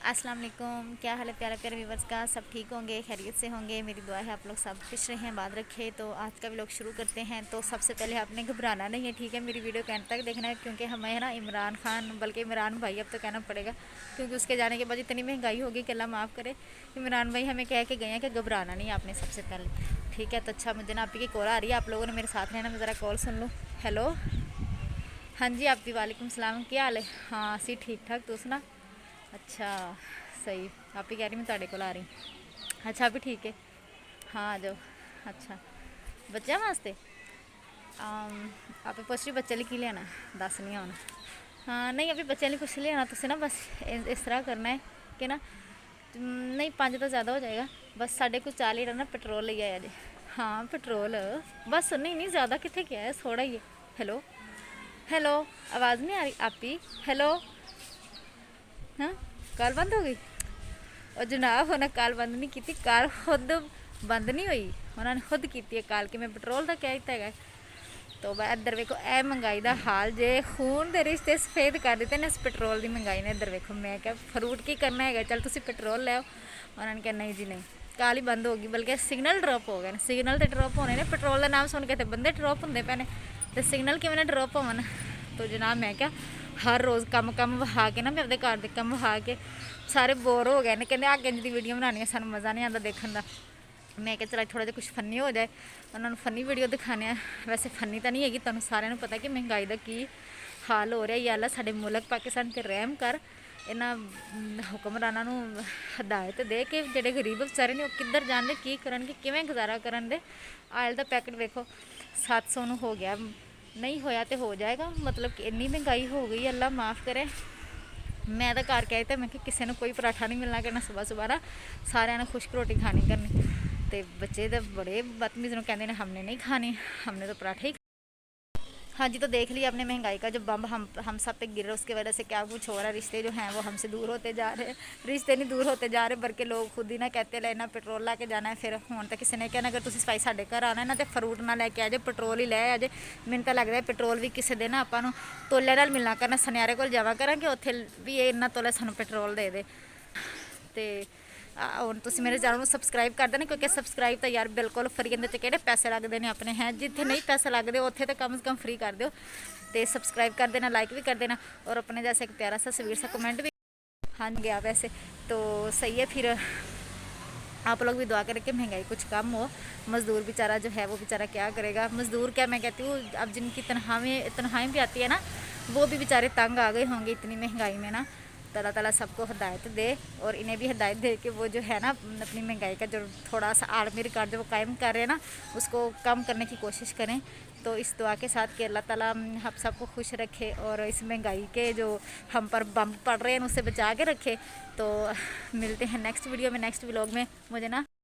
अस्सलाम वालेकुम। क्या हाल है प्यारे प्यारे व्यूवर्स का, सब ठीक होंगे, खैरियत से होंगे। मेरी दुआ है आप लोग सब खुश रहें, बात रखें। तो आज का व्लॉग शुरू करते हैं। तो सबसे पहले आपने घबराना नहीं है, ठीक है। मेरी वीडियो के एंड तक देखना है, क्योंकि हमें ना इमरान खान, बल्कि इमरान भाई अब तो कहना पड़ेगा, क्योंकि उसके जाने के बाद इतनी महंगाई होगी कि अल्लाह माफ़ करे। इमरान भाई हमें कह के गए हैं कि घबराना नहीं आपने सबसे पहले, ठीक है। तो अच्छा, मुझे ना आपकी कॉल आ रही है, आप लोगों ने मेरे साथ रहना। मैं ज़रा कॉल सुन लूँ। हेलो, हाँ जी आप भी, वालेकुम सलाम। क्या हाल है? हाँ सी ठीक ठाक, तू सुना? अच्छा, सही। आप ही कह रही मैं ਤੁਹਾਡੇ ਕੋਲ आ रही। अच्छा अभी ठीक है। हाँ आ जाओ। अच्छा, बच्चों वास्ते आप पुछ रही बच्चे लिए की लेना, दस नहीं आना। हाँ नहीं, अभी बच्चों लिए कुछ लेना तुझे ना, बस इस तरह करना है कि ना, नहीं 5 तो ज़्यादा हो जाएगा। बस 4.5 लीटर ना पेट्रोल ले आया जी। हाँ पेट्रोल, बस नहीं नहीं ज़्यादा कितने क्या है, थोड़ा ही है। हेलो, हेलो, आवाज़ नहीं आ रही आप ही? हेलो, हाँ कॉल बंद हो गई। और जनाब उन्हें काल बंद नहीं की, काल खुद बंद नहीं हुई, उन्होंने खुद की है काल कि मैं पेट्रोल का क्या किया है। तो मैं इधर वेखो, ए महंगाई का हाल जे, खून के रिश्ते सफेद कर दिते ने इस पेट्रोल की महंगाई ने। इधर वेखो, मैं क्या फ्रूट की करना है, चल तुम पेट्रोल लो। उन्होंने कहा नहीं जी नहीं, काल ही बंद होगी। बल्कि सिग्नल ड्रॉप हो गए, सिग्नल तो ड्रॉप होने ने, पेट्रोल का नाम सुन के तो बंदे ड्रॉप होंगे पे ने, तो सिग्नल किमें ड्रॉप होवन। तो जनाब मैं क्या, हर रोज़ कम कम वहा के ना, मैं अपने घर के कम वहा के सारे बोर हो गए ने, कहते आगे जी वीडियो बनानी है, सानू मज़ा नहीं आता देखने का। मैं क्या चला थोड़ा जहा कुछ फनी हो जाए, उन्होंने फनी वीडियो दिखाने। वैसे फनी तो नहीं हैगी, तुहानू सारिਆਂ ਨੂੰ पता कि महंगाई का की हाल हो रहा है। अल्लाह साडे मुल्क पाकिस्तान ते रहम कर, इन्होंने हुक्मराना हदायत दे कि जेडे गरीब बेचारे ने किधर जाने, की करनगे, किवें गुजारा करन। आयल का पैकेट वेखो 700 हो गया, नहीं होया तो हो जाएगा। मतलब कि इन्नी महंगाई हो गई, अल्लाह माफ़ करे। मैं तो घर कह दिता, मैं कि किसी ने कोई पराठा नहीं मिलना करना, सुबह सुबह ना सारे ने खुश्क रोटी खानी करनी। तो बच्चे तो बड़े बदतमीज़ कहते हैं हमने नहीं खानी, हमने तो पराठे ही। हाँ जी, तो देख लिया आपने महंगाई का जो बम हम सब पे गिर रहा है, उसकी वजह से क्या कुछ हो रहा है। रिश्ते जो हैं वो हमसे दूर होते जा रहे हैं, रिश्ते नहीं दूर होते जा रहे, बल्कि लोग खुद ही ना कहते लेना पेट्रोल ला के जाना है। फिर हूँ तो किसी ने कहना अगर तुम सफाई साढ़े घर आना है ना, तो फ्रूट ना लैके आ जाए, पेट्रोल ही लै आ जाए। मैंने तो लगता है पेट्रोल भी किसी दिन आपू तोले नाल मिलना करना, सुनियारे को जावा करा कि उत्थे भी ये इन्ना तोले सानू पेट्रोल दे दे। तो ਹੁਣ ਤੁਸੀਂ ਮੇਰੇ ਚੈਨਲ ਨੂੰ ਸਬਸਕ੍ਰਾਈਬ ਕਰ ਦੇਣਾ, ਕਿਉਂਕਿ ਸਬਸਕ੍ਰਾਈਬ ਤਾਂ ਯਾਰ ਬਿਲਕੁਲ ਫਰੀ, ਇਹਦੇ 'ਚ ਕਿਹੜੇ ਪੈਸੇ ਲੱਗਦੇ ਨੇ ਆਪਣੇ, ਹੈ ਜਿੱਥੇ ਨਹੀਂ ਪੈਸੇ ਲੱਗਦੇ ਉੱਥੇ ਤਾਂ ਕਮ ਸੇ ਕਮ फ्री कर दो। तो सब्सक्राइब कर देना, लाइक भी कर देना, और अपने जैसे एक प्यारा सा सवीर सा कमेंट भी। हाँ गया वैसे तो सही है। फिर आप लोग भी दुआ करें कि महंगाई कुछ कम हो। मज़दूर बेचारा जो है वो बेचारा क्या करेगा, मज़दूर क्या मैं कहती हूँ, अब जिनकी तनख्वाहें भी आती है ना, वो भी बेचारे तंग आ गए होंगे इतनी महंगाई में ना। अल्लाह ताला सबको हिदायत दे, और इन्हें भी हिदायत दे कि वो जो है ना अपनी महंगाई का जो थोड़ा सा आलमी रिकॉर्ड जो वो कायम कर रहे हैं ना, उसको कम करने की कोशिश करें। तो इस दुआ के साथ कि अल्लाह ताला हम सबको खुश रखे, और इस महंगाई के जो हम पर बम पड़ रहे हैं उससे बचा के रखे। तो मिलते हैं नेक्स्ट वीडियो में, नेक्स्ट व्लॉग में। मुझे ना